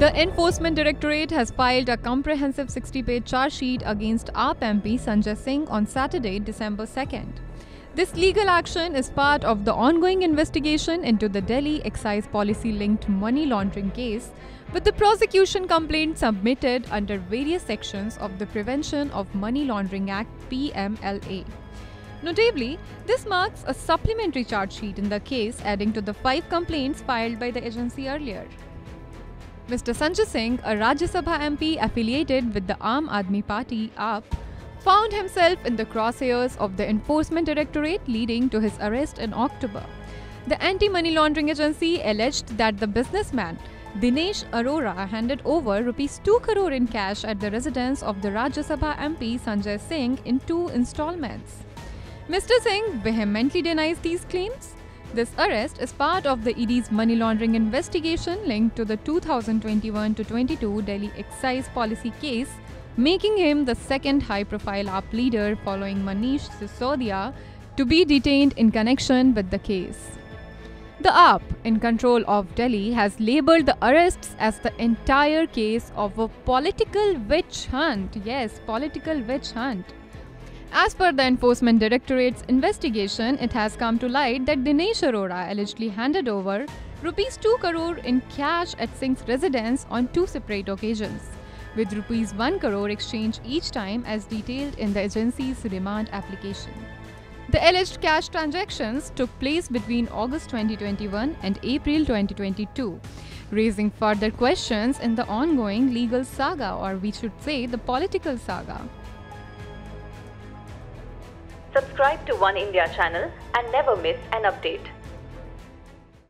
The Enforcement Directorate has filed a comprehensive 60-page charge sheet against AAP MP Sanjay Singh on Saturday, December 2nd. This legal action is part of the ongoing investigation into the Delhi excise policy-linked money laundering case, with the prosecution complaint submitted under various sections of the Prevention of Money Laundering Act (PMLA). Notably, this marks a supplementary charge sheet in the case, adding to the 5 complaints filed by the agency earlier. Mr. Sanjay Singh, a Rajya Sabha MP affiliated with the Aam Aadmi Party (AAP), found himself in the crosshairs of the Enforcement Directorate, leading to his arrest in October. The anti-money laundering agency alleged that the businessman Dinesh Arora handed over ₹2 crore in cash at the residence of the Rajya Sabha MP Sanjay Singh in 2 installments. Mr. Singh vehemently denies these claims. This arrest is part of the ED's money laundering investigation linked to the 2021-22 Delhi excise policy case, making him the second high-profile AAP leader following Manish Sisodia to be detained in connection with the case. The AAP, in control of Delhi, has labelled the arrests as the entire case of a political witch hunt. Yes, political witch hunt. As per the Enforcement Directorate's investigation, it has come to light that Dinesh Arora allegedly handed over ₹2 crore in cash at Singh's residence on 2 separate occasions, with ₹1 crore exchanged each time as detailed in the agency's remand application. The alleged cash transactions took place between August 2021 and April 2022, raising further questions in the ongoing legal saga, or we should say the political saga. Subscribe to One India channel and never miss an update.